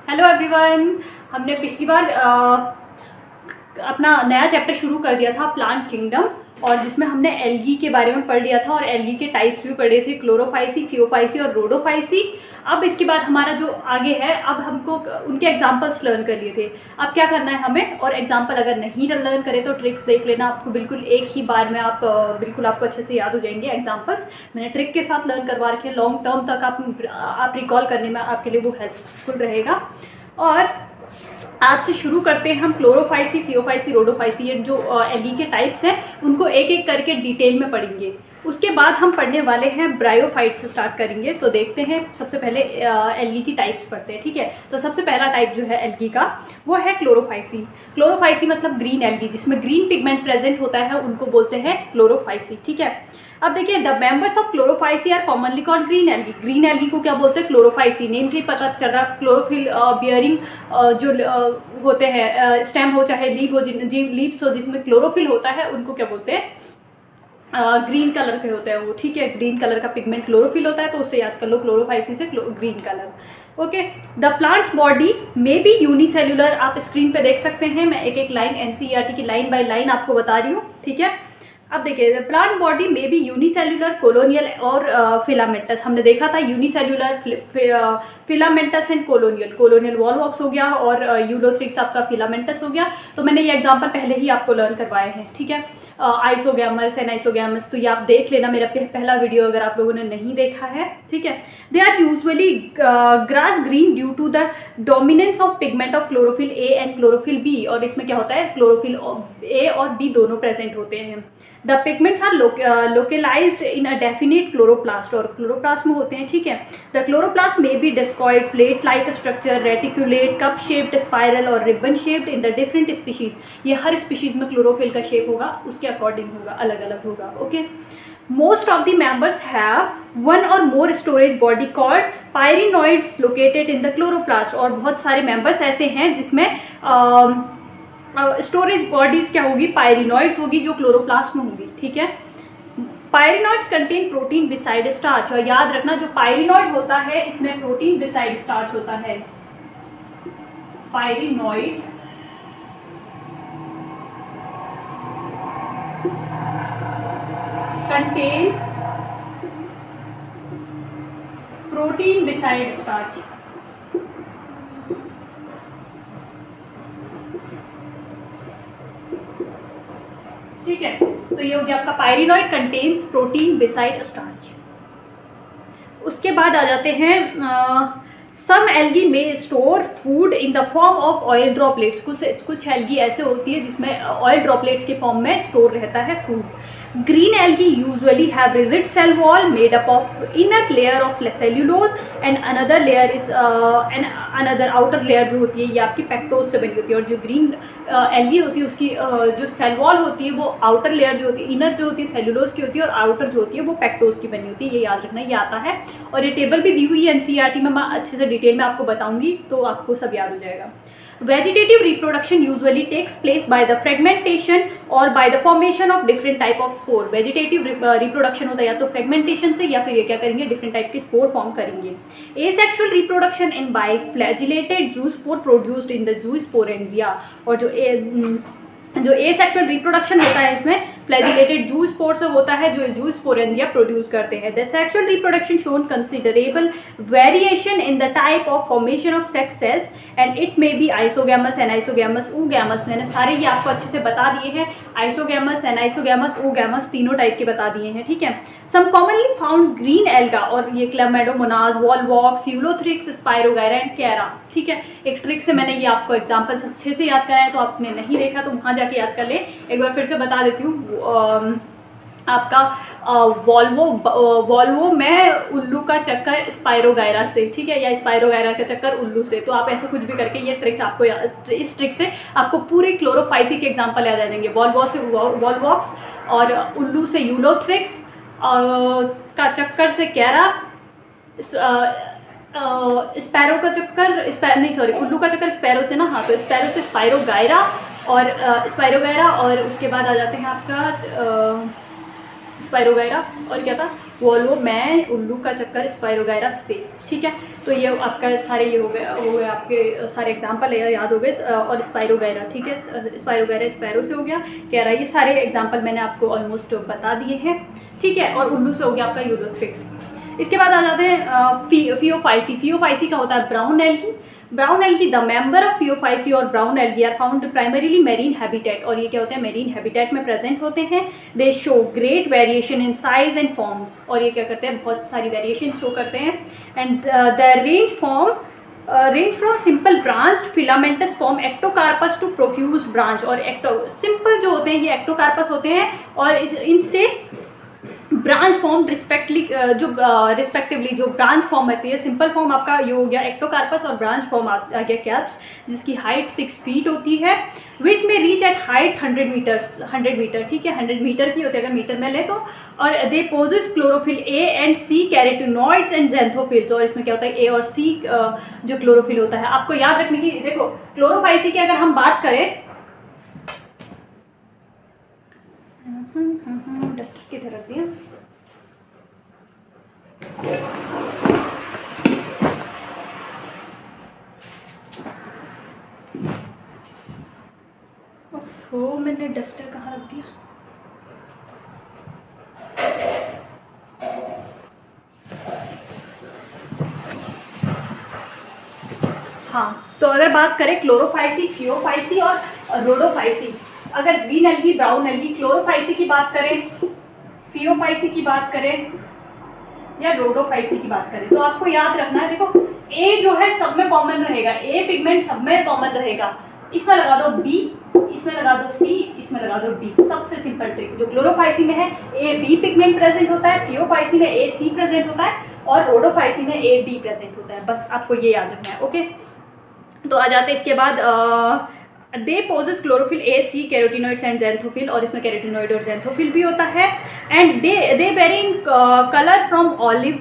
Hello everyone. हमने पिछली बार अपना नया चैप्टर शुरू कर दिया था प्लांट किंगडम, और जिसमें हमने एल्गी के बारे में पढ़ लिया था और एल्गी के टाइप्स भी पढ़े थे, क्लोरोफाइसी, फियोफाइसी और रोडोफाइसी। अब इसके बाद हमारा जो आगे है, अब हमको उनके एग्जांपल्स लर्न कर लिए थे। अब क्या करना है हमें, और एग्जांपल अगर नहीं लर्न करें तो ट्रिक्स देख लेना, आपको बिल्कुल एक ही बार में आप बिल्कुल आपको अच्छे से याद हो जाएंगे एग्जाम्पल्स। मैंने ट्रिक के साथ लर्न करवा रखे, लॉन्ग टर्म तक आप रिकॉल करने में आपके लिए वो हेल्पफुल रहेगा। और आज से शुरू करते हैं हम क्लोरोफाइसी, फियोफाइसी, रोडोफाइसी, ये जो एल्गी के टाइप्स हैं उनको एक एक करके डिटेल में पढ़ेंगे। उसके बाद हम पढ़ने वाले हैं ब्रायोफाइट से स्टार्ट करेंगे। तो देखते हैं, सबसे पहले एल्गी की टाइप्स पढ़ते हैं, ठीक है। तो सबसे पहला टाइप जो है एल्गी का वो है क्लोरोफाइसी। क्लोरोफाइसी मतलब ग्रीन एल्गी, जिसमें ग्रीन पिगमेंट प्रेजेंट होता है, उनको बोलते हैं क्लोरोफाइसी, ठीक है। अब देखिए, the members of chlorophyceae are commonly called green algae. Green algae को क्या बोलते हैं? क्लोरोफाइसी। नेम से ही पता चल रहा, क्लोरोफिल बियरिंग जो होते हैं, स्टेम हो चाहे लीव हो, लीव्स हो जिसमें क्लोरोफिल होता है, उनको क्या बोलते हैं? ग्रीन कलर के होते हैं वो, ठीक है। ग्रीन कलर का पिगमेंट क्लोरोफिल होता है, तो उससे याद कर लो क्लोरोफाइसी से green colour. Okay, the plants body may be unicellular. आप स्क्रीन पे देख सकते हैं, मैं एक एक लाइन एनसीईआरटी की लाइन बाय लाइन आपको बता रही हूँ, ठीक है। अब देखिए, प्लांट बॉडी में भी यूनिसेल्युलर, कोलोनियल और फिलामेंटस। हमने देखा था unicellular, filamentous and colonial. Colonial Volvox हो गया और यूलोथ्रिक्स आपका फिलामेंटस हो गया। तो मैंने ये एग्जांपल पहले ही आपको लर्न करवाए हैं, ठीक है। आइसोगैमस एंड आइसोगैमस, तो ये आप देख लेना, मेरा पहला वीडियो अगर आप लोगों ने नहीं देखा है, ठीक है। They are usually grass green due to the dominance of pigment of chlorophyll A and chlorophyll b. और इसमें क्या होता है, क्लोरोफिल ए और बी दोनों प्रेजेंट होते हैं। The pigments are localised in a definite chloroplast, और क्लोरोप्लास्ट में होते हैं, ठीक है। The chloroplast may be discoid, plate like structure, reticulate, cup shaped, spiral और ribbon shaped in the different species. ये हर स्पीशीज में क्लोरोफिल का शेप होगा, उसके अकॉर्डिंग होगा, अलग अलग होगा, okay. Most of the members have one or more storage body called pyrenoids located in the chloroplast। और बहुत सारे members ऐसे हैं जिसमें स्टोरेज बॉडीज क्या होगी? पायरिनॉइड्स होगी, जो क्लोरोप्लास्ट में होगी, ठीक है। पायरिनॉइड्स कंटेन प्रोटीन बिसाइड स्टार्च। और याद रखना, जो पायरिनॉइड होता है इसमें प्रोटीन बिसाइड स्टार्च होता है। Pyrenoid contain protein beside starch, ठीक है। तो ये हो गया आपका pyrenoid contains protein beside starch. उसके बाद आ जाते हैं सम एल्गी में store food in the form of oil droplets. कुछ एल्गी ऐसे होती है जिसमें ऑयल ड्रॉपलेट्स के फॉर्म में स्टोर रहता है food. Green algae usually have rigid cell wall made up of inner layer of cellulose and another layer is another outer layer जो होती है ये आपकी पेक्टोज से बनी होती है। और जो ग्रीन एल्गी होती है उसकी जो सेल वॉल होती है वो आउटर लेयर जो होती है, इनर जो होती है सेल्यूलोज की होती है, और आउटर जो होती है वो पेक्टोज की बनी होती है। ये याद रखना, ये आता है। और ये टेबल भी दी हुई है एनसीईआरटी में, मैं अच्छे से डिटेल में आपको बताऊंगी, तो आपको सब याद हो जाएगा। Vegetative reproduction usually takes place by the fragmentation or by the formation of different type of spore। Vegetative reproduction होता है या तो fragmentation से, या फिर ये क्या करेंगे, different type के spore form करेंगे। Asexual reproduction and by flagellated zoospore produced in the zoosporangia। और जो एसेक्सुअल रिप्रोडक्शन होता है इसमें फ्लैजिलेटेड जू स्पोर से होता है, जो जू स्पोरेंजिया प्रोड्यूस करते हैं। The sexual reproduction shown considerable variation in the type of formation of sex cells and it may be isogamous, anisogamous, oogamous. मैंने सारे ये आपको अच्छे से बता दिए हैं, आइसोगैमस, एनाइसोगैमस, ऊगैमस, तीनों टाइप के बता दिए हैं, ठीक है। Some commonly found green alga, और ये Chlamydomonas, Volvox, Ulothrix, Spirogyra and Chara, ठीक है। एक ट्रिक से मैंने ये आपको एग्जाम्पल्स अच्छे से याद कराया, तो आपने नहीं देखा तो वहाँ जाके याद कर ले। एक बार फिर से बता देती हूँ, आपका वॉल्वो में उल्लू का चक्कर स्पाइरोगायरा से, ठीक है, या स्पाइरोगायरा का चक्कर उल्लू से। तो आप ऐसे कुछ भी करके ये ट्रिक आपको, इस ट्रिक से आपको पूरे क्लोरोफाइसी के एग्जाम्पल याद आ जाएंगे। वॉल्वो से वॉलवॉक्स, और उल्लू से यूलोथ्रिक्स, का चक्कर से कैरा, स्पैरो का चक्कर उल्लू का चक्कर स्पैरो से ना, हाँ, तो स्पैरो से स्पाइरोगायरा, और स्पाइरोगायरा, और उसके बाद आ जाते हैं आपका स्पाइरोगायरा, और क्या था, वॉल्वो, मैं, उल्लू का चक्कर, स्पायरोगैरा से। ठीक है, तो ये आपका सारे ये हो गए आपके सारे एग्जाम्पल याद हो गए। और स्पायरोगैरा, ठीक है, स्पायरोगैरा स्पैरो से हो गया, कह रहा है ये सारे एग्जाम्पल मैंने आपको ऑलमोस्ट बता दिए हैं। ठीक है, और उल्लू से हो गया आपका यूलोथ्रिक्स। इसके बाद आ जाते हैं फियोफाइसी। फियोफाइसी का होता है brown algae. Brown algae, the member of Phaeophyceae और brown algae are found primarily marine habitat, और ये क्या होते हैं, मेरीन हैबिटेट में प्रेजेंट होते हैं। दे show great variation in size and forms, और ये क्या करते हैं, बहुत सारी वेरिएशन शो करते हैं। And the range from simple branched filamentous form ectocarpus to profuse branch, और सिंपल जो होते हैं ये एक्टोकार्पस होते हैं, और इनसे ब्रांच फॉर्म रिस्पेक्टिवली जो ब्रांच फॉर्म होती है, सिंपल फॉर्म आपका ये हो गया एक्टोकार्पस, और ब्रांच फॉर्म आ गया कैप्स, जिसकी हाइट 6 फीट होती है, विच में रीच एट हाइट 100 मीटर। ठीक है, 100 मीटर की होती है अगर मीटर में ले तो। और they possess chlorophyll A and C, carotenoids and xanthophylls, और इसमें क्या होता है, ए और सी जो क्लोरोफिल होता है। आपको याद रखने की, देखो क्लोरोफाइसी की अगर हम बात करें, डस्टर की तरह रख दिया। ओह, मैंने डस्टर कहाँ रख दिया। हाँ, तो अगर बात करें क्लोरोफाइसी, फियोफाइसी और रोडोफाइसी, अगर green algae, brown algae, Chlorophyceae की बात करें, फियोफाइसी की बात करें या रोडोफाइसी की बात करें, तो आपको याद रखना है, देखो ए जो है सब में कॉमन रहेगा, ए पिगमेंट सब में कॉमन रहेगा। इसमें लगा दो बी, इसमें लगा दो सी, इसमें लगा दो डी। सबसे सिंपल ट्रिक जो क्लोरोफाइसी में है, ए बी पिगमेंट प्रेजेंट होता है, फियोफाइसी में ए सी प्रेजेंट होता है, और रोडोफाइसी में ए डी प्रेजेंट होता है। बस आपको ये याद रखना है। ओके, तो आ जाते हैं इसके बाद they possess chlorophyll a c, carotenoids and xanthophyll, और इसमें कैरोटिनॉइड और ज़ैंथोफिल भी होता है। And they vary in colour from olive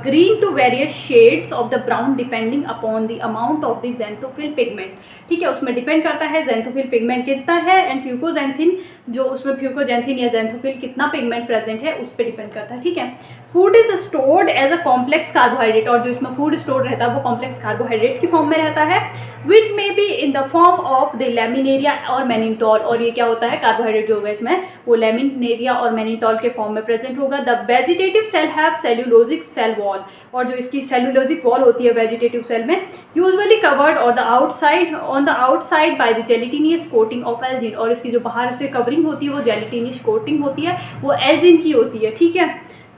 green to various shades of the brown depending upon the amount of the xanthophyll pigment. ठीक है, उसमें depend करता है ज़ैंथोफिल पिगमेंट कितना है, एंड फ्यूकोजैंथिन जो उसमें फ्यूकोजैंथिन या ज़ैंथोफिल कितना पिगमेंट प्रेजेंट है उस पर डिपेंड करता है। ठीक है, food is stored as a complex carbohydrate, और जो इसमें फूड स्टोर रहता है वो कॉम्प्लेक्स कार्बोहाइड्रेट की फॉर्म में रहता है, which may be in the form of the laminaria और मैनिटॉल, और ये क्या होता है, कार्बोहाइड्रेट जो होगा इसमें वो लैमिनेरिया और मैनिटॉल के फॉर्म में प्रेजेंट होगा। The vegetative cell have cellulosic cell wall, और जो इसकी सेल्यूलोजिक वॉल होती है वेजिटेटिव सेल में, यूजुअली कवर्ड और on the outside by the gelatinous coating of algin, और इसकी जो बाहर से कवरिंग होती है वो जेलिटिनियस कोटिंग होती है, वो एल्जिन की होती है। ठीक है,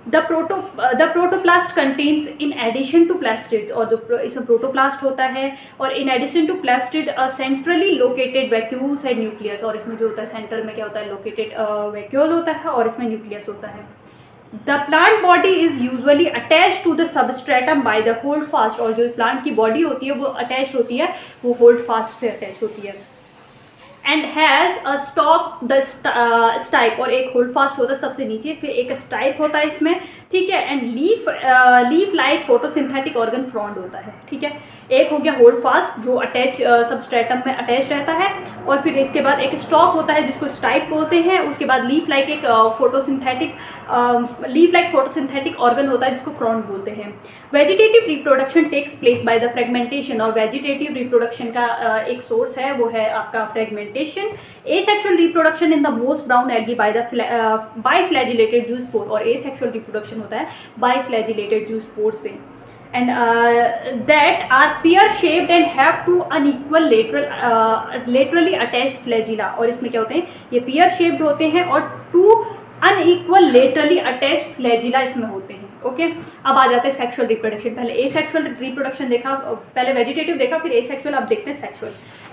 the protoplast contains in addition to plastid, और जो इसमें प्रोटोप्लास्ट होता है, और in addition to plastid a centrally located vacuoles and nucleus, और इसमें जो होता है सेंटर में क्या होता है, लोकेटेड वैक्यूल होता है, और इसमें न्यूक्लियस होता है। The plant body is usually attach to the substratum by the holdfast, और जो प्लांट की बॉडी होती है वो अटैच होती है, वो होल्ड फास्ट से अटैच होती है। And has a stock the stipe, और एक होल्ड फास्ट होता है सबसे नीचे, फिर एक स्टाइप होता है इसमें। ठीक है, and leaf like photosynthetic organ frond होता है। ठीक है, एक हो गया होल्ड फास्ट जो अटैच सबस्ट्रेटम में अटैच रहता है, और फिर इसके बाद एक स्टॉक होता है जिसको स्टाइप बोलते हैं, उसके बाद लीफ लाइक एक फोटोसिंथेटिक ऑर्गन होता है जिसको फ्रॉन्ड बोलते हैं। Vegetative reproduction takes place by the fragmentation, और वेजिटेटिव रिप्रोडक्शन का एक सोर्स है वो है आपका fragmentation. Asexual reproduction in the most brown algae by flagellated zoospores, और एसेक्सुअल रिप्रोडक्शन होता है बाय फ्लैजिलेटेड जूस पोर से। And that are pear shaped and have two unequal laterally attached flagella, और इसमें क्या होते हैं, ये पेयर शेप्ड होते हैं और two unequal laterally attached flagella इसमें होते हैं। ओके, अब आ जाते हैं सेक्सुअल रिप्रोडक्शन। पहले एसेक्सुअल रिप्रोडक्शन देखा, पहले वेजिटेटिव देखा, फिर एसेक्सुअल, अब देखते हैं सेक्सुअल।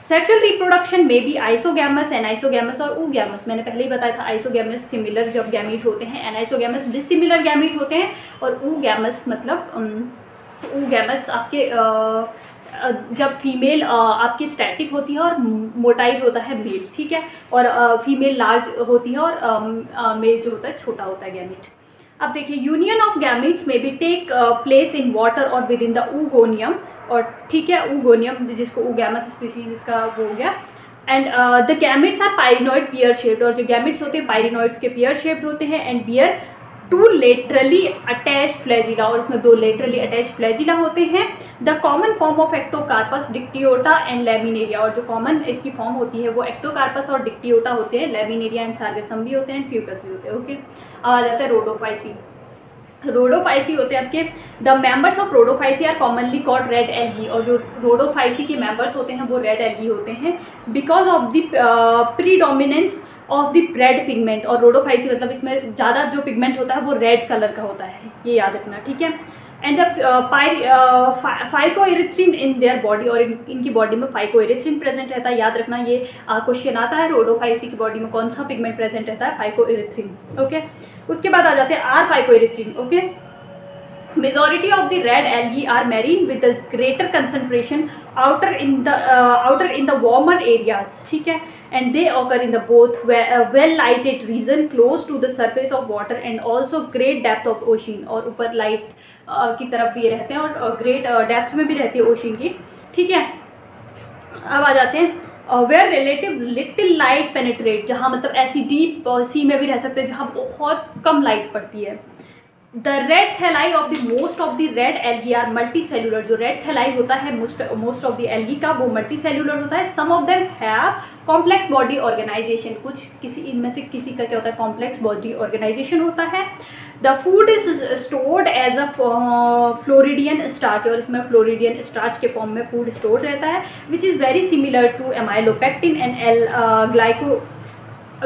सेक्सुअल रिप्रोडक्शन में भी आइसोगैमस, एनाइसोगैमस और ऊगैमस, मैंने पहले ही बताया था आइसोगैमस सिमिलर जब गैमीट होते हैं, एनाइसोगैमस डिसिमिलर गैमीट होते हैं, और ऊगैमस मतलब ऊगैमस आपके जब फीमेल आपकी स्टैटिक होती है और मोटाइल होता है मेल। ठीक है, और फीमेल लार्ज होती है और मेल जो होता है छोटा होता है गैमीट। अब देखिए, यूनियन ऑफ गैमीट्स में भी टेक प्लेस इन वाटर और विद इन द ऊगोनियम, और ठीक है ऊगोनियम जिसको ऊगैमस स्पीसीज इसका वो हो गया। And the gametes are pyrenoid pear shaped, और जो गैमीट्स होते हैं पाइरिनॉइड्स के पियर शेप्ड होते हैं, and bear two laterally attach flagella, और इसमें 2 लेटरली अटैच फ्लैजिला होते हैं। The common form of Ectocarpus Dictyota and Laminaria, और जो कॉमन इसकी फॉर्म होती है वो एक्टोकार्पस और डिक्टियोटा होते हैं, लैमिनेरिया एंड सार्गेसम भी होते हैं, फ्यूकस भी होते हैं। ओके, अब आ जाता है रोडोफाइसी। रोडोफाइसी होते हैं आपके, the members of Rhodophyceae are commonly called red algae, और जो रोडोफाइसी के मेंबर्स होते हैं वो रेड एल्गी होते हैं because of the predominance of the red pigment. और रोडोफाइसी मतलब इसमें ज़्यादा जो पिगमेंट होता है वो रेड कलर का होता है, ये याद रखना, ठीक है। And the phycoerythrin in their body, और इनकी बॉडी में फाइकोइरिथ्रिन प्रेजेंट रहता है, याद रखना ये क्वेश्चन आता है, रोडोफाइसी की बॉडी में कौन सा पिगमेंट प्रेजेंट रहता है, फाइकोइरिथ्रिन। ओके, उसके बाद आ जाते हैं are phycoerythrin. Okay, majority of the red algae are marine with a greater concentration outer in the warmer areas, ठीक है, and they occur in the both well lighted region close to the surface of water and also great depth of ocean, और ऊपर light की तरफ भी रहते हैं और ग्रेट डेप्थ में भी रहती है ओशन की, ठीक है। अब आ जाते हैं where relative little light penetrate, जहाँ मतलब ऐसी डीप सी में भी रह सकते हैं जहाँ बहुत कम लाइट पड़ती है। The red thalli of the most of the red algae are multi cellular, जो रेड थैलाई होता है मोस्ट ऑफ द एल्गी का वो मल्टी सेलुलर होता है। Some of them have complex body organisation, कुछ किसी इनमें से किसी का क्या होता है, कॉम्प्लेक्स बॉडी ऑर्गेनाइजेशन होता है। The food is stored as a floridean starch, और इसमें फ्लोरिडियन स्टार्च के फॉर्म में फूड स्टोर रहता है, which is very similar to amylopectin and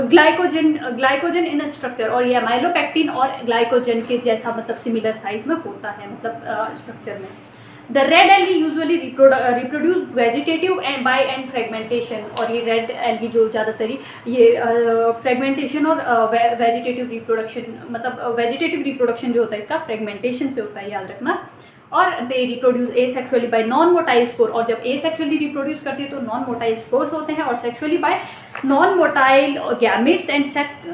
glycogen in structure, और ये एमाइलोपेक्टिन और ग्लाइकोजन के जैसा मतलब सिमिलर साइज में होता है, मतलब स्ट्रक्चर में। The red algae usually reproduce vegetative and by and fragmentation, और ये रेड एल्गी जो ज़्यादातर ये फ्रेगमेंटेशन और वेजिटेटिव रिप्रोडक्शन, मतलब वेजिटेटिव रिप्रोडक्शन जो होता है इसका फ्रेगमेंटेशन से होता है, याद रखना। और they reproduce asexually bye non motile spore, और जब एसेक्सुअली रिप्रोड्यूस करती है तो नॉन मोटाइल स्पोर्स होते हैं, और sexually bye non motile gametes and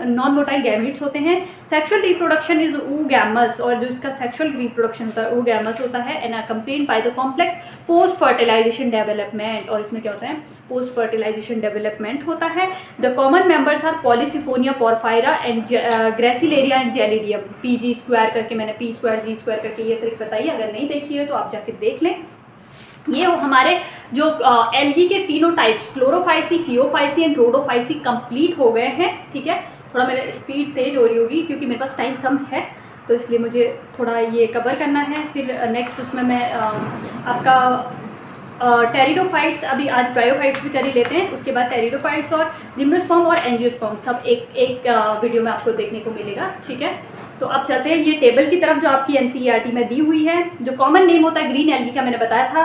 non motile gametes होते हैं। सेक्सुअल रिप्रोडक्शन इज oogamous, और जो इसका सेक्सुअल रिप्रोडक्शन होता है oogamous होता है, and accompanied by the complex post fertilisation development, और इसमें क्या होता है, पोस्ट फर्टिलाइजेशन डेवलपमेंट होता है। The common members are Polysiphonia Porphyra and Gracilaria and Gelidium, PG² करके मैंने P² G² करके ये ट्रिक बताई, अगर नहीं देखी है तो आप जाके देख लें। ये हमारे जो एल्गी के तीनों types Chlorophyceae, Phaeophyceae and Rhodophyceae complete हो गए हैं, ठीक है। थोड़ा मेरा स्पीड तेज हो रही होगी क्योंकि मेरे पास टाइम कम है, तो इसलिए मुझे थोड़ा ये कवर करना है। फिर नेक्स्ट उसमें मैं आपका टेरिडोफाइट्स, अभी आज ब्रायोफाइट्स भी कर ही लेते हैं, उसके बाद टेरिडोफाइट्स और जिम्नोस्पर्म और एंजियोस्पर्म सब एक वीडियो में आपको देखने को मिलेगा, ठीक है। तो अब चलते हैं ये टेबल की तरफ जो आपकी NCERT में दी हुई है। जो कॉमन नेम होता है ग्रीन एल्गी का, मैंने बताया था,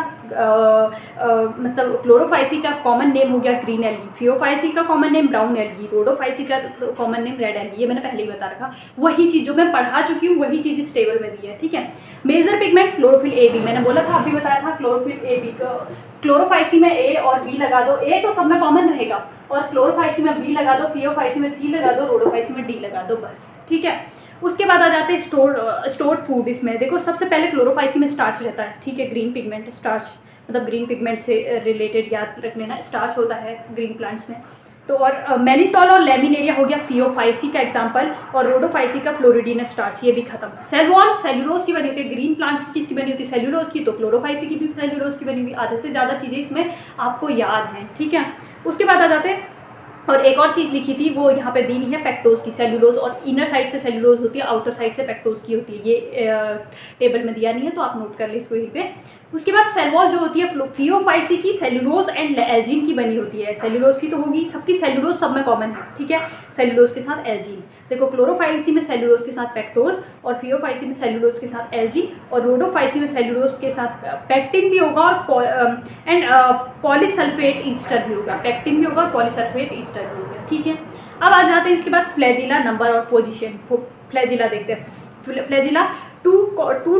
मतलब क्लोरोफाइसी का कॉमन नेम हो गया ग्रीन एल्गी, फियोफाइसी का common name brown algae, Rhodophyceae का कॉमन नेम रेड एल्गी, ये मैंने पहले ही बता रखा। वही चीज़ जो मैं पढ़ा चुकी हूँ वही चीज़ इस टेबल में दी है, ठीक है। मेजर पिगमेंट क्लोरोफिल AB, मैंने बोला था, अभी बताया था, क्लोरोफिल AB का क्लोरोफाइसी में A और B लगा दो, A तो सब में कॉमन रहेगा, और क्लोरोफाइसी में B लगा दो, फियोफाइसी में C लगा दो, रोडोफाइसी में D लगा दो, बस, ठीक है। उसके बाद आ जाते हैं स्टोर्ड फूड। इसमें देखो सबसे पहले क्लोरोफाइसी में स्टार्च रहता है, ठीक है, ग्रीन पिगमेंट स्टार्च, मतलब ग्रीन पिगमेंट से रिलेटेड याद रख लेना, स्टार्च होता है ग्रीन प्लांट्स में। तो और मैनिटॉल और लेमिनेरिया हो गया फियोफाइसी का एग्जांपल, और रोडोफाइसी का फ्लोरिडीन स्टार्च, ये भी खत्म। सेल वॉल सेल्यूलोज की बनी होती है, ग्रीन प्लांट्स की किसकी बनी होती है, सेल्यूलोज की, तो क्लोरोफाइसी की भी सेल्यूलोज की बनी हुई। आधे से ज़्यादा चीज़ें इसमें आपको याद हैं, ठीक है। उसके बाद आ जाते हैं, और एक और चीज़ लिखी थी वो यहाँ पे दी नहीं है, पेक्टोज की, सेल्यूलोज और इनर साइड से सेल्यूलोज होती है, आउटर साइड से पेक्टोज की होती है, ये टेबल में दिया नहीं है तो आप नोट कर ले इसको यहीं पे। उसके बाद सेल वॉल जो होती है फियोफाइसी की सेल्यूलोज एंड एल्जीन की बनी होती है, सेल्यूलोज की तो होगी, सबकी सेल्यूलोज सब में कॉमन है, ठीक है, सेल्यूलोज के साथ एल्जीन। देखो क्लोरोफाइसी में सेल्यूलोज के साथ पेक्टोज, और फियोफाइसी में सेल्यूलोज के साथ एल्जीन, और रोडोफाइसी में सेल्यूलोज के साथ पेक्टिन भी होगा और पॉलीसल्फेट ईस्टर भी होगा, पेक्टिन भी होगा और पॉलीसल्फेट ईस्टर भी होगा, ठीक है। अब आ जाते हैं इसके बाद फ्लैजिला, नंबर और पोजीशन। फ्लैजिला देखते हैं, फ्लैजिला 2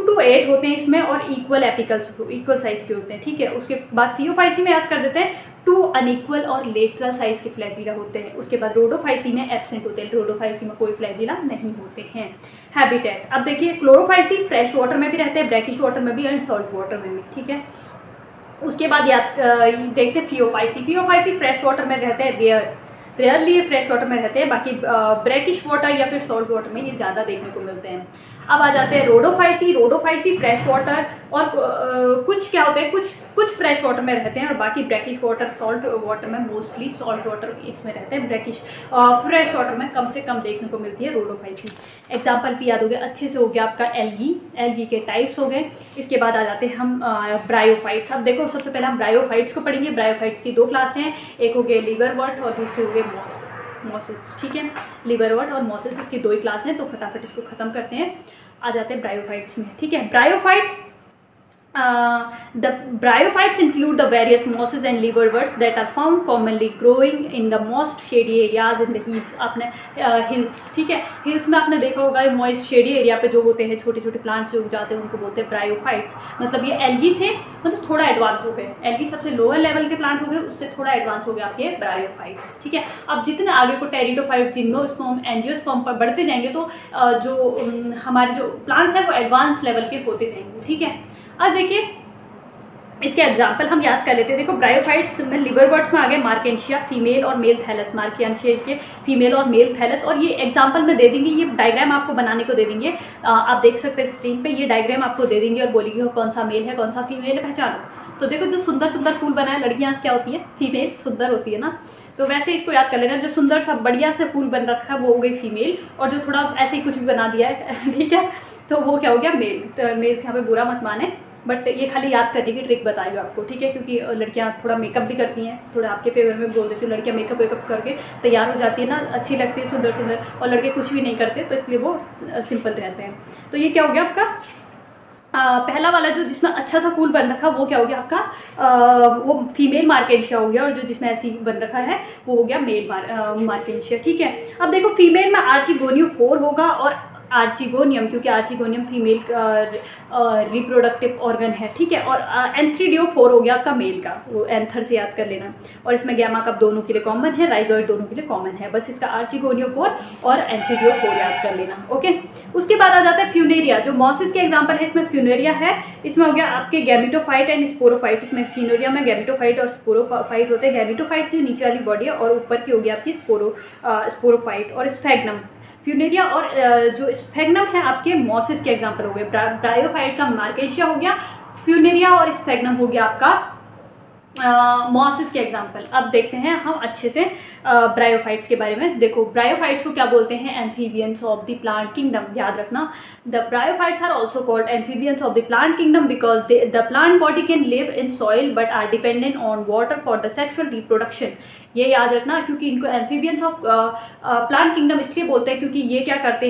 to 8 होते हैं इसमें, और इक्वल एपिकल्स, इक्वल साइज के होते हैं, ठीक है। उसके बाद फियोफाइसी में याद कर देते हैं 2 अनइक्वल और लेटरल साइज के फ्लैजिला होते हैं। उसके बाद रोडोफाइसी में एब्सेंट होते हैं, रोडोफाइसी में कोई फ्लैजिला नहीं होते हैं। हैबिटेट, अब देखिए क्लोरोफाइसी फ्रेश वाटर में भी रहते हैं, ब्रैकिश वाटर में भी एंड सॉल्ट वाटर में भी, ठीक है। उसके बाद याद देखते हैं फियोफाइसी, फियोफाइसी फ्रेश वाटर में रहते हैं रेयर, रेयरली ये फ्रेश वाटर में रहते हैं, बाकी ब्रैकिश वाटर या फिर सॉल्ट वाटर में ये ज़्यादा देखने को मिलते हैं। अब आ जाते हैं रोडोफाइसी। रोडोफाइसी फ्रेश वाटर और कुछ क्या होते हैं, कुछ फ्रेश वाटर में रहते हैं और बाकी ब्रैकिश वाटर, सॉल्ट वाटर में, मोस्टली सॉल्ट वाटर इसमें रहते हैं। ब्रैकिश फ्रेश वाटर में कम से कम देखने को मिलती है रोडोफाइसी। एग्जाम्पल भी याद हो गया अच्छे से, हो गया आपका एल्गी के टाइप्स हो गए। इसके बाद आ जाते हैं हम ब्रायोफाइट्स। अब देखो सबसे पहले हम ब्रायोफाइट्स को पढ़ेंगे। ब्रायोफाइट्स की 2 क्लास हैं, एक हो गए लिवरवर्ट और दूसरे हो गए मॉसिस। ठीक है, लिवरवर्ट और मॉसिस इसकी 2 ही क्लास हैं, तो फटाफट इसको खत्म करते हैं। आ जाते हैं ब्रायोफाइट्स में। ठीक है, bryophytes the bryophytes include the various mosses and liverworts that are found commonly growing in the moist shady areas in the hills। आपने hills, ठीक है, hills में आपने देखा होगा moist shady एरिया पे जो होते हैं छोटे छोटे प्लांट्स जो उग जाते हैं उनको बोलते हैं ब्रायोफाइट्स। मतलब ये एल्गी से मतलब थोड़ा एडवांस हो गए, एल्गी सबसे लोअर लेवल के प्लांट हो गए, उससे थोड़ा एडवांस हो गए आपके ब्रायोफाइट्स। ठीक है, अब जितने आगे को टेरिडोफाइट, जिम्नोस्पर्म, एंजियोस्पर्म पर बढ़ते जाएंगे तो जो हमारे जो प्लांट्स हैं वो एडवांस लेवल के होते जाएंगे। ठीक है, अब देखिए इसके एग्जाम्पल हम याद कर लेते हैं। देखो ब्रायोफाइट्स में लिवरवर्ट्स में आ गए मार्केंशिया, फीमेल और मेल थैलस। मार्केंशिया के फीमेल और मेल थैलस, और ये एग्जाम्पल में दे देंगे, ये डायग्राम आपको बनाने को दे देंगे। आप देख सकते हैं स्क्रीन पे, ये डायग्राम आपको दे देंगे और बोलेंगे कौन सा मेल है कौन सा फीमेल है, पहचानो। तो देखो जो सुंदर सुंदर फूल बनाए, लड़कियाँ क्या होती है, फीमेल सुंदर होती है ना, तो वैसे इसको याद कर लेना। जो सुंदर सा बढ़िया से फूल बन रखा है वो हो गई फीमेल, और जो थोड़ा ऐसे ही कुछ भी बना दिया है ठीक है, तो वो क्या हो गया मेल। तो मेल से यहाँ पे बुरा मत माने, बट ये खाली याद करने की ट्रिक बताई हो आपको। ठीक है, क्योंकि लड़कियां थोड़ा मेकअप भी करती हैं, थोड़ा आपके फेवर में बोल देती हूँ, लड़कियां मेकअप वेकअप करके तैयार हो जाती है ना, अच्छी लगती है सुंदर सुंदर, और लड़के कुछ भी नहीं करते तो इसलिए वो सिंपल रहते हैं। तो ये क्या हो गया आपका पहला वाला जो जिसमें अच्छा सा फूल बन रखा वो क्या हो गया आपका वो फीमेल मार्केंशिया हो गया, और जो जिसमें ऐसी बन रखा है वो हो गया मेल मार्केंशिया। ठीक है, अब देखो फीमेल में आर्चिगोनियम 4 होगा और आर्चिगोनियम, क्योंकि आर्चिगोनियम फीमेल रिप्रोडक्टिव ऑर्गन है। ठीक है, और एंथ्रीडियो 4 हो गया आपका मेल का, वो एंथर से याद कर लेना। और इसमें गैमा कप दोनों के लिए कॉमन है, राइजोइड दोनों के लिए कॉमन है, बस इसका आर्चिगोनियो 4 और एंथ्रीडियो 4 याद कर लेना। ओके, उसके बाद आ जाता है फ्यूनेरिया, जो मॉसिस के एग्जाम्पल है, इसमें फ्यूनेरिया है। इसमें हो गया आपके गैमेटोफाइट एंड स्पोरोफाइट। इसमें फ्यूनेरिया में गैमेटोफाइट और स्पोरोफाइट होते हैं। गैमेटोफाइट की नीचे वाली बॉडी है और ऊपर की हो गया आपकी स्पोरोफाइट। और स्फैग्नम, फ्यूनेरिया और जो स्फैग्नम है आपके मॉसिस के एग्जाम्पल हो गए। ब्रायोफाइट का मार्केंशिया हो गया, फ्यूनेरिया और स्फैग्नम हो गया आपका मॉसिस के एग्जाम्पल। अब देखते हैं हम अच्छे से ब्रायोफाइट्स के बारे में। देखो ब्रायोफाइट्स को क्या बोलते हैं, amphibians of the plant kingdom. याद रखना, the bryophytes are also called amphibians of the plant kingdom because the plant body can live in soil but are dependent on water for the sexual reproduction. ये याद रखना, क्योंकि इनको amphibians of plant kingdom इसलिए बोलते हैं क्योंकि ये क्या करते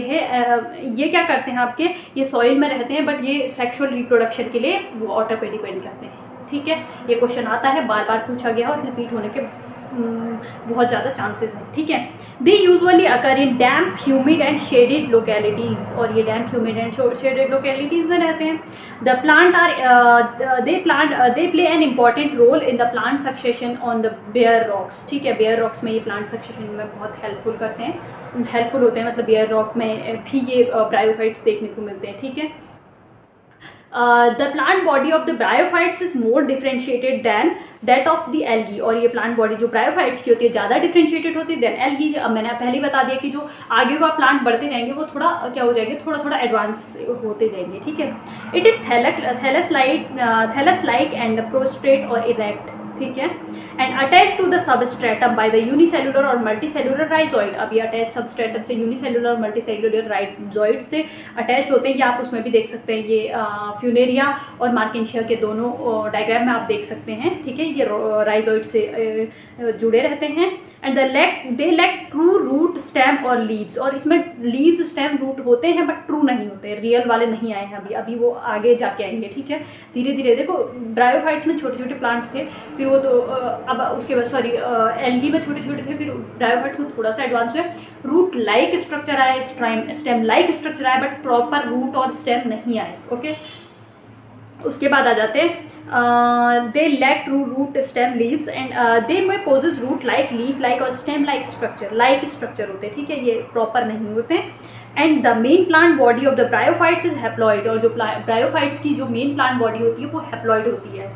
हैं आपके, ये सॉइल में रहते हैं बट ये सेक्शुअल रिप्रोडक्शन के लिए वाटर पे डिपेंड करते हैं। ठीक है, ये क्वेश्चन आता है, बार बार पूछा गया और रिपीट होने के बहुत ज़्यादा चांसेस हैं। ठीक है, they usually occur in damp, humid and shaded localities, और ये damp, humid and shaded localities में रहते हैं। The plant are they play an important role in the plant succession on the bare rocks. ठीक है, बेयर रॉक्स में ये plant succession में बहुत हेल्पफुल होते हैं, मतलब बेयर रॉक में भी ये ब्रायोफाइट्स देखने को मिलते हैं। ठीक है, the plant body of the bryophytes is more differentiated than that of the algae, और ये प्लांट बॉडी जो ब्रायोफाइट्स की होती है ज़्यादा डिफ्रेंशिएटेड होती है देन एल्गी। अब मैंने पहले ही बता दिया कि जो आगे का प्लांट बढ़ते जाएंगे वो थोड़ा क्या हो जाएंगे, थोड़ा थोड़ा एडवांस होते जाएंगे। ठीक है, it is thallus like and prostrate और इरेक्ट। ठीक है, and attach to the substratum by the unicellular और मल्टीसेलुलर राइजोइड। अब ये अटैच सबस्ट्रेटम से यूनिसेलुलर और मल्टीसेलुलर राइजोइड से अटैच होते हैं, ये आप उसमें भी देख सकते हैं। ये फ्यूनेरिया और मार्केंशिया के दोनों डायग्राम में आप देख सकते हैं। ठीक है, ये राइजोइड से जुड़े रहते हैं। And they lack true root, stem और लीव्स, और इसमें लीव्स, स्टेम, रूट होते हैं बट ट्रू नहीं होते, रियल वाले नहीं आए हैं अभी वो आगे जाके आएंगे। ठीक है, धीरे धीरे देखो ब्रायोफाइट्स में छोटे छोटे प्लांट्स थे, फिर वो तो अब उसके बाद एल्गी में छोटे छोटे थे, फिर ब्रायोफाइट्स में थोड़ा सा एडवांस हुए। रूट लाइक स्ट्रक्चर आए, स्टेम लाइक स्ट्रक्चर आए, बट प्रॉपर रूट और स्टेम नहीं आए। ओके, उसके बाद आ जाते हैं they lack true root, stem, leaves and they may possess root like, leaf like और स्टेम लाइक स्ट्रक्चर होते हैं। ठीक है, ये प्रॉपर नहीं होते। And the main plant body of the bryophytes is haploid, और जो ब्रायोफाइट्स की जो मेन प्लांट बॉडी होती है वो हैप्लॉइड होती है।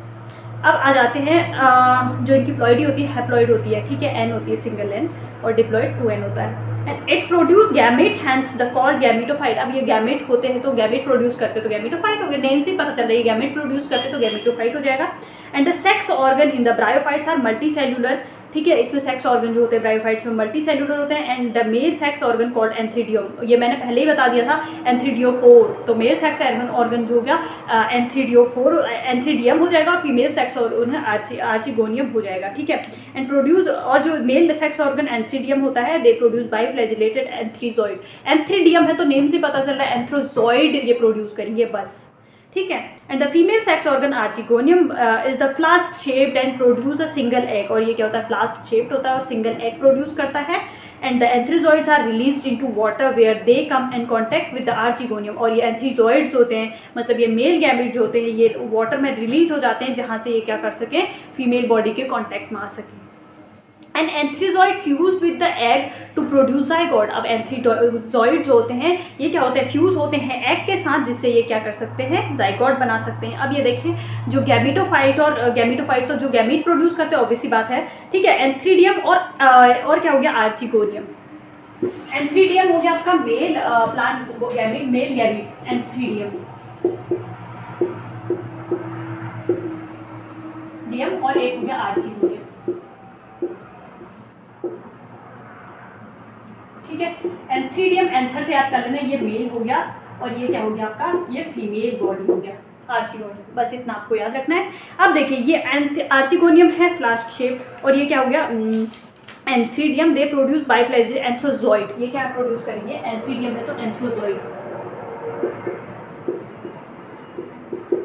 अब आ जाते हैं जो इनकी प्लॉइडी होती है, हैप्लॉइड होती है, ठीक है, एन होती है सिंगल एन, और डिप्लॉइड 2n होता है। And it produce gamete, hence the called gametophyte. अब ये गैमेट होते हैं तो गैमेट प्रोड्यूस करते तो गैमेटोफाइट हो गए, नेम से पता चल रहा है गैमेट प्रोड्यूस करते तो गैमेटोफाइट हो जाएगा। And the sex organ in the bryophytes are multi cellular, ठीक है, इसमें सेक्स ऑर्गन जो होते हैं ब्रायोफाइट्स में मल्टी सेल्यूलर होते हैं। And the male sex organ called antheridium, ये मैंने पहले ही बता दिया था, एंथ्रीडियोफोर। तो मेल सेक्स ऑर्गन जो हो गया एंथ्रीडियोफोर, एंथ्रीडियम हो जाएगा, और फीमेल सेक्स ऑर्गन आर्चिगोनियम हो जाएगा, ठीक है। एंड प्रोड्यूस, और जो मेल सेक्स ऑर्गन एंथ्रीडियम होता है, they produce biflagellated antherozoid. Antheridium है तो नेम से पता चल रहा है एंथ्रोजॉइड ये प्रोड्यूस करेंगे बस, ठीक है। And the female sex organ archegonium is the flask shaped and produce a single egg, और ये क्या होता है, फ्लास्क शेप्ड होता है और सिंगल एग प्रोड्यूस करता है। And the antherozoids are released into water where they come in contact with the archegonium, और ये एंथ्रीजॉइड्स होते हैं, मतलब ये मेल गैमेट जो होते हैं ये वाटर में रिलीज हो जाते हैं, जहाँ से ये क्या कर सकें, फीमेल बॉडी के कॉन्टैक्ट में आ सकें। And antherozoid fuse with the egg to produce zygote. अब एंथ्रीजॉइड जो होते हैं ये क्या होते हैं, फ्यूज होते हैं एग के साथ, जिससे ये क्या कर सकते हैं, जाइगोट बना सकते हैं। अब ये देखें, जो गैमेटोफाइट तो जो गैमीट प्रोड्यूस करते हैं, ऑब्वियसली बात है, ठीक है। एंथ्रीडियम और क्या हो गया, आर्चिगोनियम। एंथ्रीडियम हो गया आपका male plant gamete, male gamete antheridium, और एक हो गया आर्चिगोनियम, ठीक है। एंथ्रीडियम एंथर से याद कर लेना, ये मेल हो गया, और ये क्या हो गया आपका, ये फीमेल बॉडी हो गया, आर्चिगोनियम, बस इतना आपको याद रखना है। अब देखिए ये आर्चिगोनियम है फ्लास्क शेप, और ये क्या हो गया, antheridium, they produce by flagellated antherozoid. ये क्या प्रोड्यूस करेंगे, एंथ्रीडियम है तो एंथ्रोजॉइड,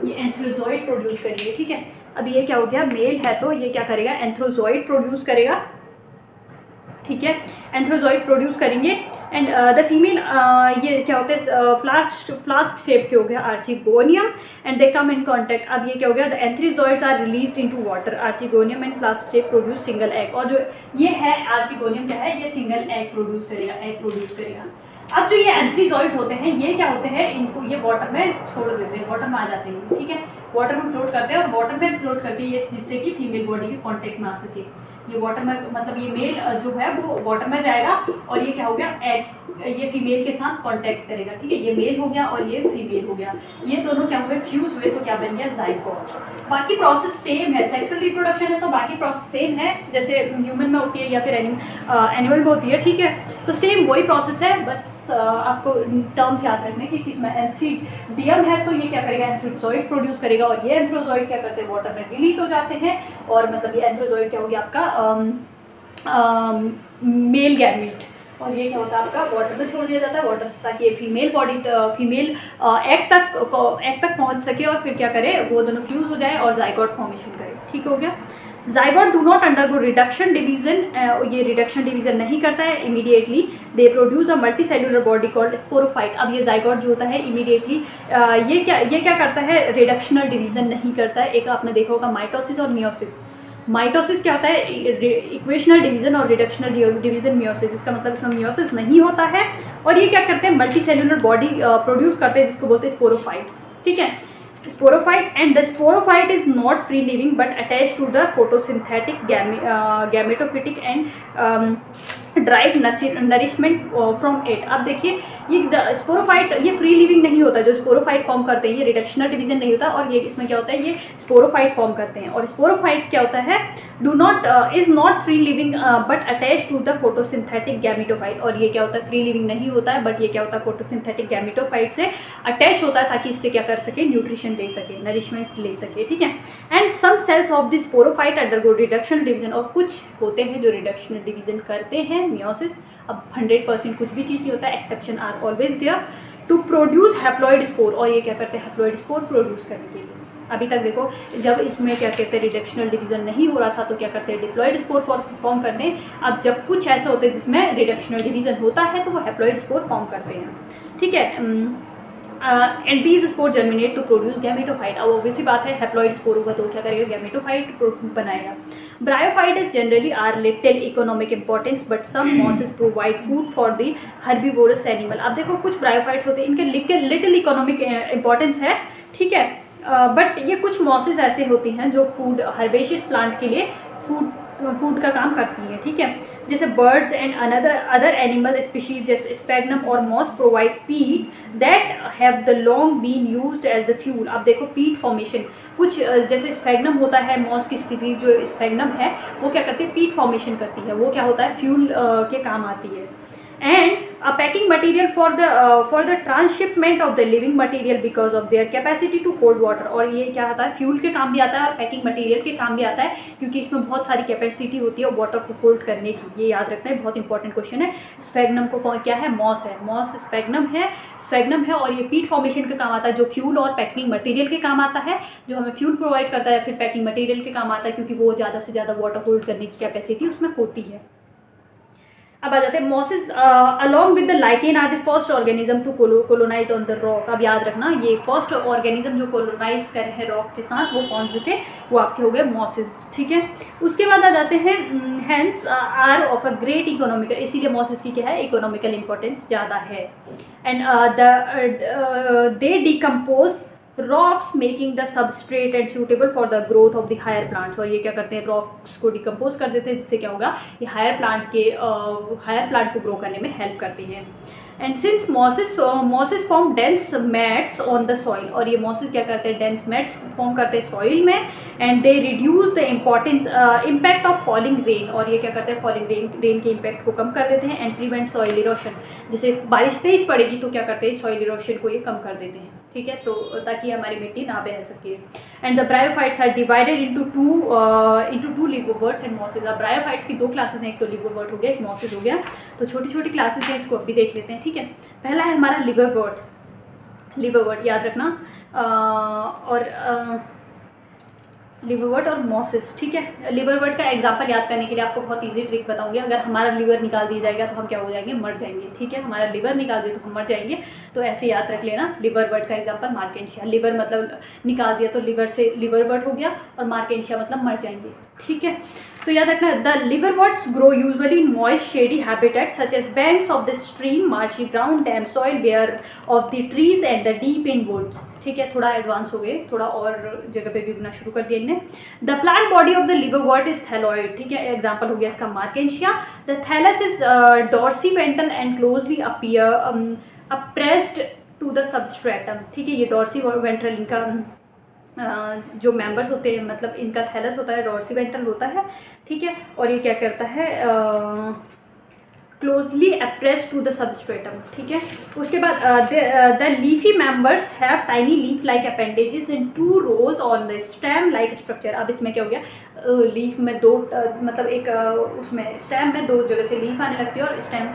ये एंथ्रोजॉइड प्रोड्यूस करेंगे, ठीक है। अब ये क्या हो गया, मेल है तो ये क्या करेगा, एंथ्रोजॉइड प्रोड्यूस करेगा, ठीक है, एंथ्रोजॉइड प्रोड्यूस करेंगे। एंड द फीमेल ये क्या होते हैं, फ्लास्क शेप के हो गया, archegonium, and they come in contact. अब ये क्या हो गया, the antherozoids are released into water, archegonium and flask shape produce single egg, और जो ये है आर्चिगोनियम क्या है, ये सिंगल एग प्रोड्यूस करेगा, अब जो ये एंथ्रीजॉइड्स होते हैं ये क्या होते हैं, इनको ये वाटर में छोड़ देते हैं, वाटर में आ जाते हैं, ठीक है, वाटर में फ्लोट करते हैं, और वाटर में फ्लोट करके ये जिससे कि फीमेल बॉडी के कॉन्टैक्ट में आ सके, ये वाटर में, मतलब ये मेल जो है वो वाटर में जाएगा, और ये क्या हो गया, एग ये फीमेल के साथ कांटेक्ट करेगा, ठीक है, ये मेल हो गया और ये फीमेल हो गया, ये दोनों क्या हुए, फ्यूज हुए, तो क्या बन गया, जाइगोट। बाकी प्रोसेस सेम है, सेक्सुअल रिप्रोडक्शन है तो बाकी प्रोसेस सेम है, जैसे ह्यूमन में होती है या फिर एनिमल में होती है, ठीक है, तो सेम वही प्रोसेस है, बस आपको टर्म्स याद रखने कि किसमें एंथ्रीडियम है तो ये क्या करेगा, एंथ्रोजॉइड प्रोड्यूस करेगा, और ये एंथ्रोजॉइड क्या करते हैं, वाटर में रिलीज हो जाते हैं, और मतलब ये एंथ्रोजॉइड क्या हो गया आपका मेल गैमीट, और ये क्या होता है आपका, वाटर में छोड़ दिया जाता है, वाटर ताकि ये फीमेल बॉडी फीमेल एग तक पहुंच सके, और फिर क्या करे, वो दोनों फ्यूज हो जाए और जाइगोट फॉर्मेशन करे, ठीक हो गया। Zygote do not undergo reduction division, ये रिडक्शन डिवीजन नहीं करता है immediately, they produce a multi cellular body called sporophyte. अब ये जाइगोट जो होता है इमीडिएटली ये क्या करता है, रिडक्शनल डिवीजन नहीं करता है। एक आपने देखा होगा माइटोसिस और मियोसिस, माइटोसिस क्या होता है, इक्वेशनल डिवीजन, और रिडक्शनल डिवीजन मियोसिस, इसका मतलब इसमें मियोसिस नहीं होता है, और ये क्या करते हैं, मल्टी सेल्यूलर बॉडी प्रोड्यूस करते हैं, जिसको बोलते हैं स्पोरोफाइट, ठीक है, sporophyte. And the sporophyte is not free living but attach to the photosynthetic gametophytic and drive nourishment from it. अब देखिए ये स्पोरोफाइट ये फ्री लिविंग नहीं होता, जो स्पोरोफाइट फॉर्म करते हैं ये रिडक्शनल डिवीजन नहीं होता, और ये इसमें क्या होता है, ये स्पोरोफाइट फॉर्म करते हैं, और स्पोरोफाइट क्या होता है, is not free living but attach to the photosynthetic gametophyte, और ये क्या होता है, फ्री लिविंग नहीं होता है, बट ये क्या होता है, फोटोसिंथेटिक गैमेटोफाइट से अटैच होता है, ताकि इससे क्या कर सके, न्यूट्रिशन ले सके, नरिशमेंट ले सके, ठीक है। And some cells of the sporophyte undergo reduction division, और कुछ होते हैं जो रिडक्शन डिवीजन करते हैं, मियोसिस। अब 100% कुछ भी चीज़ नहीं होता, exception are always there, to produce haploid spore, और ये क्या करते हैं, हैप्लॉइड स्पोर प्रोड्यूस करने के लिए। अभी तक देखो जब इसमें क्या कहते हैं, रिडक्शनल डिवीजन नहीं हो रहा था तो क्या करते हैं, डिप्लॉइड स्पोर फॉर्म करते हैं। अब जब कुछ ऐसा होता है जिसमें रिडक्शनल डिवीजन होता है तो वो हैप्लॉइड स्पोर फॉर्म करते हैं, ठीक है। And these spore germinate to produce gametophyte. अब ऑब्वियसली बात है, हैप्लॉइड स्पोर होगा तो क्या करेगा, गैमेटोफाइट बनाएगा। Bryophyte is generally are little economic importance but some mosses provide food for the herbivorous animal. अब देखो कुछ ब्रायोफाइट्स होते हैं, इनके लिटिल इकोनॉमिक इंपॉर्टेंस है, ठीक है, बट ये कुछ मॉसेस ऐसे होती हैं जो फूड हर्बेशियस प्लांट के लिए फूड का काम करती है, ठीक है। जैसे birds and other animal species जैसे स्पैग्नम और moss provide peat that have the long been used as the fuel. अब देखो पीट फॉर्मेशन, कुछ जैसे स्पैग्नम होता है, मॉस की स्पीसीज जो स्पैग्नम है वो क्या करती है, पीट फॉर्मेशन करती है, वो क्या होता है, फ्यूल के काम आती है। And a packing material for the transshipment of the living material because of their capacity to hold water। और ये क्या होता है, फ्यूल के काम भी आता है और पैकिंग मटेरियल के काम भी आता है, क्योंकि इसमें बहुत सारी कैपेसिटी होती है वाटर को होल्ड करने की। ये याद रखना है, बहुत इंपॉर्टेंट क्वेश्चन है। स्फेग्नम को क्या है, मॉस है, मॉस स्फेग्नम है और ये पीट फॉर्मेशन के काम आता है, जो फ्यूल और पैकिंग मटेरियल के काम आता है, जो हमें फ्यूल प्रोवाइड करता है, फिर पैकिंग मटेरियल के काम आता है, क्योंकि वो ज़्यादा से ज़्यादा वाटर होल्ड करने की कैपेसिटी उसमें होती है। अब आ जाते हैं mosses along with the lichen are the first organism to colonise on the rock. अब याद रखना, ये फर्स्ट ऑर्गेनिज्म जो कोलोनाइज करे हैं रॉक के साथ वो कौन से थे, वो आपके हो गए मॉसेस, ठीक है। उसके बाद आ जाते हैं hence are of a great economical, इसीलिए मॉसेस की क्या है, इकोनॉमिकल इंपॉर्टेंस ज़्यादा है। And they decompose rocks making the substrate and suitable for the growth of the higher plants. और ये क्या करते हैं, रॉक्स को डिकम्पोज कर देते हैं, जिससे क्या होगा, ये हायर प्लांट को ग्रो करने में हेल्प करते हैं। And since mosses form dense mats on the soil, और ये मॉसेस क्या करते हैं, डेंस मैट्स फॉर्म करते हैं सॉइल में। And they reduce the impact of falling rain, और ये क्या करते हैं, फॉलिंग रेन के इम्पैक्ट को कम कर देते हैं। एंड प्रिवेंट सॉइल इरोशन, जैसे बारिश तेज पड़ेगी तो क्या करते हैं, सॉइल इरोशन को ये कम कर देते हैं, ठीक है, तो ताकि हमारी मिट्टी ना बह सके। And the bryophytes are divided into two liverworts and mosses. अब ब्रायोफाइट्स की दो क्लासेस हैं, एक तो लिवोवर्ट हो गया, एक मॉसेस हो गया, तो छोटी छोटी क्लासेस हैं, इसको अभी देख लेते हैं, ठीक है। पहला है हमारा लिवोवर्ट याद रखना, और लिवरवर्ट और मॉसेस, ठीक है। लिवरवर्ट का एग्जांपल याद करने के लिए आपको बहुत इजी ट्रिक बताऊंगी। अगर हमारा लिवर निकाल दिया जाएगा तो हम क्या हो जाएंगे, मर जाएंगे, ठीक है। हमारा लिवर निकाल दिया तो हम मर जाएंगे, तो ऐसे याद रख लेना। लिवरवर्ट का एग्जांपल मार्केंशिया, लिवर मतलब निकाल दिया तो लिवर से लिवरवर्ट हो गया, और मार्केंशिया मतलब मर जाएंगे, ठीक है। तो याद रखना, the liverworts grow usually in moist shady habitat such as banks of the stream, marshy ground, damp soil, bare of the trees and the deep in woods, ठीक है। थोड़ा एडवांस हो गए, थोड़ा और जगह पे भी उगना शुरू कर दिया इन्हें। The plant body of the liverwort is thalloid, ठीक है, एग्जाम्पल हो गया इसका Marchantia. The thallus is dorsiventral and closely appressed to the substratum, ठीक है। ये डॉर्सीवेंट्रल इनका जो मेंबर्स होते हैं, मतलब इनका थैलस होता है, डॉर्सीवेंट्रल होता है, ठीक है। और ये क्या करता है, closely appressed to the substratum, ठीक है। उसके बाद the leafy members have tiny leaf like appendages in 2 rows on the stem like structure. अब इसमें क्या हो गया, लीफ में दो मतलब एक उसमें स्टेम में दो जगह से लीफ आने लगती है, और स्टेम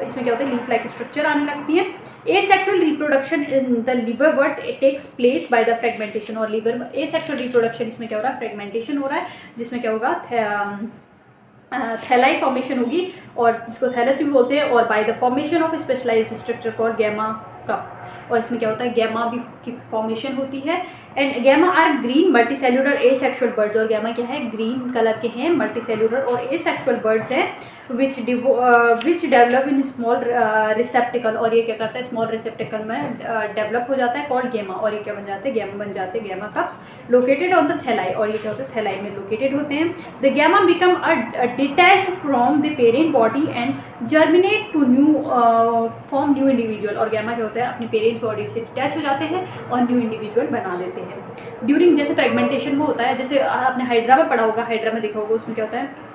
इसमें क्या होता है, लीफ लाइक स्ट्रक्चर आने लगती है। Asexual reproduction in the liverwort takes place by the fragmentation, और लिवर एसेक्सुअल रिप्रोडक्शन इसमें क्या हो रहा है, फ्रेगमेंटेशन हो रहा है, जिसमें क्या होगा, थैलाई फॉर्मेशन होगी, और जिसको थैलस भी बोलते हैं, और by the formation of specialised structure called gemma cup, और इसमें क्या होता है, गैमा भी की फॉर्मेशन होती है। And gemma are green multicellular asexual buds, और गैमा क्या है, ग्रीन कलर के हैं, मल्टीसेल्यूलर और एसेक्सुअल बर्ड्स हैं, विच डेवलप इन स्मॉल रिसेप्टिकल, और ये क्या करता है, स्मॉल रिसेप्टिकल में डेवलप हो जाता है, कॉल्ड गैमा, और ये क्या बन जाते हैं, गैमा बन जाते हैं, gemma cups located on the thalli, और ये क्या होता है, थैलाई में लोकेटेड होते हैं। The gemma become detached from the parent body and germinate to form new individual, और गैमा क्या होता है, अपनी पेरेंट बॉडी से डिटैच हो जाते हैं और न्यू इंडिविजुअल बना देते हैं। ड्यूरिंग जैसे फ्रेगमेंटेशन में होता है, जैसे आपने हाइड्रा में पढ़ा होगा, हाइड्रा में देखा होगा, उसमें क्या होता है,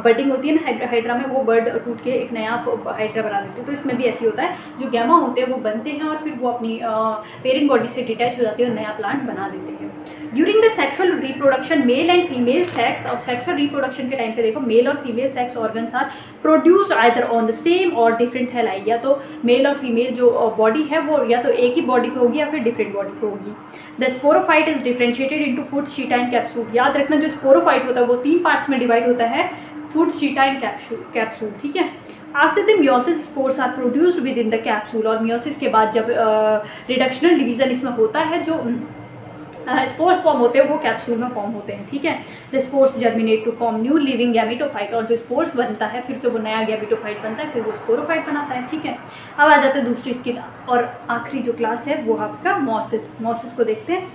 बर्डिंग होती है ना हाइड्रा में, वो बर्ड टूट के एक नया हाइड्रा बना देते हैं, तो इसमें भी ऐसी होता है, जो गैमा होते हैं वो बनते हैं और फिर वो अपनी पेरेंट बॉडी से डिटैच हो जाते हैं और नया प्लांट बना देते हैं। During the sexual reproduction male and female sex, अब सेक्सुअल रिप्रोडक्शन के टाइम पे देखो मेल और female sex organs are produced either on the same और डिफरेंट थैलाई, या तो मेल और फीमेल जो बॉडी है वो या तो एक ही बॉडी पे होगी या फिर डिफरेंट बॉडी पे होगी। The sporophyte is differentiated into foot, seta and capsule. याद रखना, जो स्पोरोफाइट होता है वो 3 पार्ट्स में डिवाइड होता है, फुट, शीटा एंड कैप्सूल, ठीक है। After the meiosis spores are produced within the capsule, और मियोसिस के बाद जब रिडक्शनल डिवीजन इसमें होता है, जो स्पोर्स फॉर्म होते हैं वो कैप्सूल में फॉर्म होते हैं, ठीक है। The spores germinate to form new living gametophyte, और जो स्पोर्स बनता है फिर से वो नया गैमेटोफाइट बनता है, फिर वो स्पोरोफाइट बनाता है, ठीक है। अब आ जाते हैं दूसरी इसकी और आखिरी जो क्लास है वो आपका मॉसिस। मॉसिस को देखते हैं।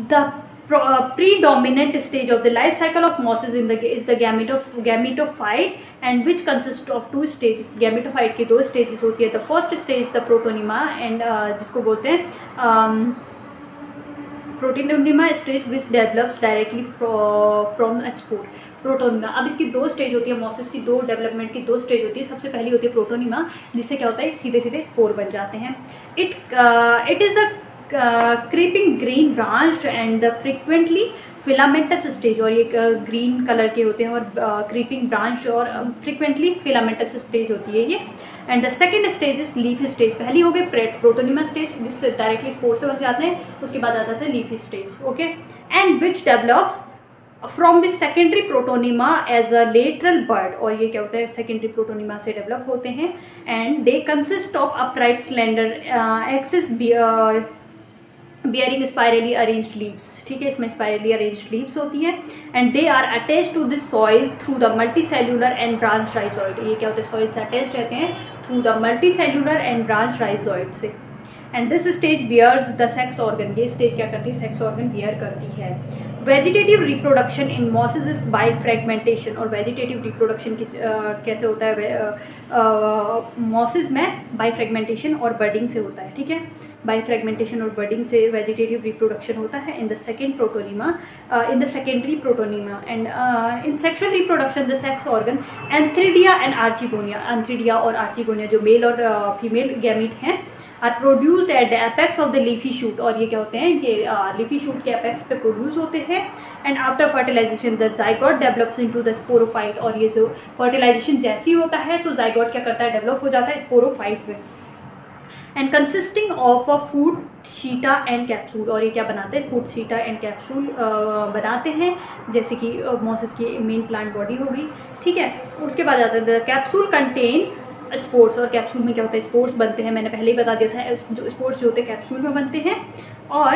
The predominant stage of the life cycle of mosses is the gametophyte, and which consists of two stages। gametophyte की दो stages होती है। the first stage the protonema and जिसको बोलते हैं protonema stage which develops directly from a spore. Protonema, अब इसकी दो स्टेज होती है, मॉसिस की दो डेवलपमेंट की दो स्टेज होती है। सबसे पहली होती है प्रोटोनिमा, जिससे क्या होता है सीधे सीधे स्पोर बन जाते हैं। It is a creeping green branch and frequently filamentous stage, और ये ग्रीन कलर के होते हैं और क्रीपिंग ब्रांच और फ्रिक्वेंटली फिलामेंटस स्टेज होती है ये। And the second stage is leafy stage. पहली हो गई प्रोटोनिमा स्टेज जिससे डायरेक्टली स्पोर से बन जाते हैं, उसके बाद आ जाता है leafy stage, okay. And which develops from this secondary protonema as a lateral bud, और ये क्या होता है सेकेंडरी प्रोटोनिमा से डेवलप होते हैं। And they consist of upright slender axis bearing spirally arranged leaves, ठीक है, इसमें स्पायरली अरेंज्ड लीव्स होती हैं। And they are attach to this soil through the multi cellular and branch rhizoid, ये क्या होते हैं सॉइल से अटैच रहते हैं through the multi cellular and branch rhizoid से। And this stage bears the sex organ, ये स्टेज क्या करती है सेक्स ऑर्गन बियर करती है। Vegetative reproduction in mosses is by fragmentation, और वेजिटेटिव रिप्रोडक्शन कैसे होता है मॉसिस में बाय फ्रेगमेंटेशन और बर्डिंग से होता है, ठीक है। बाय फ्रेगमेंटेशन और बर्डिंग से वेजिटेटिव रिप्रोडक्शन होता है in the second protonema, in the secondary protonema. And in sexual reproduction the sex organ antheridia and archegonia, antheridia और आर्चिगोनिया जो मेल और फीमेल गैमीट हैं are produced at the apex of the leafy shoot, और ये क्या होते हैं ये लीफी शूट के एपेक्स पे प्रोड्यूस होते हैं। And after fertilisation the zygote develops into the sporophyte, और ये जो फर्टिलाइजेशन जैसी होता है तो जाइगोट क्या करता है डेवलप हो जाता है स्पोरोफाइट में। And consisting of a foot seta and capsule, और ये क्या बनाते हैं फूड शीटा एंड कैप्सूल बनाते हैं, जैसे कि मॉसिस की मेन प्लांट बॉडी हो गई, ठीक है। उसके बाद आता है द कैप्सूल कंटेन स्पोर्स, और कैप्सूल में क्या होता है स्पोर्स बनते हैं, मैंने पहले ही बता दिया था जो स्पोर्स जो होते हैं कैप्सूल में बनते हैं। और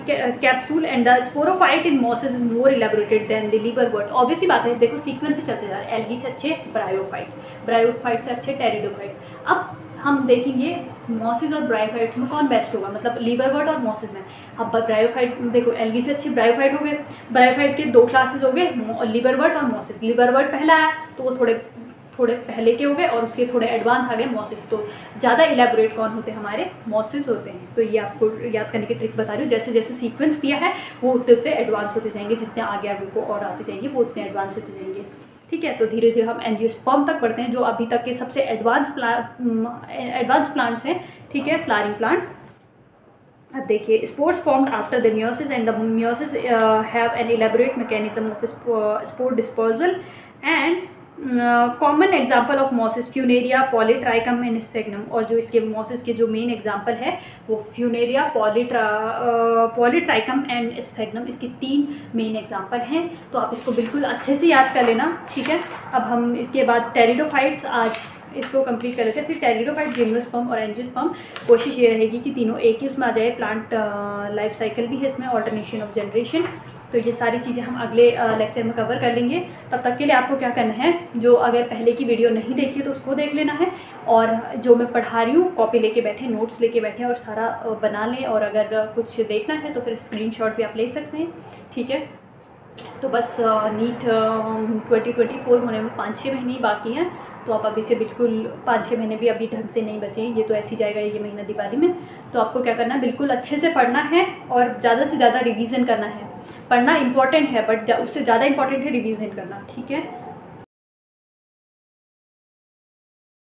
capsule and the sporophyte in mosses is more elaborated than the liverwort. Obviously बात है, देखो सीक्वेंस से चलते जा रहे हैं, एल्गी से अच्छे ब्रायोफाइट, ब्रायोफाइट से अच्छे टेरिडोफाइट। अब हम देखेंगे मॉसिस और ब्रायोफाइट्स में कौन बेस्ट होगा, मतलब लिवरवर्ट और मॉसिस में। अब ब्रायोफाइट देखो एल्गी से अच्छे ब्रायोफाइट हो गए, ब्रायोफाइट के दो क्लासेस हो गए लिवरवर्ट और मॉसिस। लिवरवर्ट पहला आया तो वो थोड़े पहले के हो गए, और उसके थोड़े एडवांस आ गए मॉसिस। तो ज़्यादा इलेबोरेट कौन होते हैं हमारे मॉसिस होते हैं। तो ये आपको याद करने की ट्रिक बता रही हूँ, जैसे जैसे सीक्वेंस दिया है वो उतने उतने एडवांस होते जाएंगे, जितने आगे आगे को और आते जाएंगे वो उतने एडवांस होते जाएंगे, ठीक है। तो धीरे धीरे हम एंजियोस्पर्म तक बढ़ते हैं जो अभी तक के सबसे एडवांस प्लांट्स हैं, ठीक है, फ्लावरिंग प्लांट। अब देखिए spores formed after the meiosis and the meiosis have an elaborate mechanism of spore disposal. And common example of mosses Funaria Polytrichum and स्फेग्नम, और जो इसके मॉसिस के जो मेन एग्जाम्पल है वो फ्यूनेरिया पॉलीट्राइकम एंड स्फेग्नम, इसकी 3 मेन एग्जाम्पल हैं। तो आप इसको बिल्कुल अच्छे से याद कर लेना, ठीक है। अब हम इसके बाद टेरिडोफाइट्स आज इसको कंप्लीट कर लेते हैं, फिर टेरिडोफाइट, जिम्नोस्पर्म और एंजियोस्पर्म। कोशिश ये रहेगी कि तीनों एक ही उसमें आ जाए। प्लांट लाइफ साइकिल भी है इसमें, ऑल्टरनेशन ऑफ जनरेशन। तो ये सारी चीज़ें हम अगले लेक्चर में कवर कर लेंगे। तब तक के लिए आपको क्या करना है, जो अगर पहले की वीडियो नहीं देखी है तो उसको देख लेना है, और जो मैं पढ़ा रही हूँ कॉपी लेके बैठे, नोट्स लेके बैठे और सारा बना लें। और अगर कुछ देखना है तो फिर स्क्रीनशॉट भी आप ले सकते हैं, ठीक है। तो बस नीट 2024 होने में 5-6 महीने ही बाकी हैं, तो आप अभी से बिल्कुल 5-6 महीने भी अभी ढंग से नहीं बचे, ये तो ऐसे ही जाएगा ये महीना दिवाली में। तो आपको क्या करना है, बिल्कुल अच्छे से पढ़ना है और ज़्यादा से ज़्यादा रिवीजन करना है। पढ़ना इंपॉर्टेंट है बट उससे ज़्यादा इंपॉर्टेंट है रिवीजन करना, ठीक है।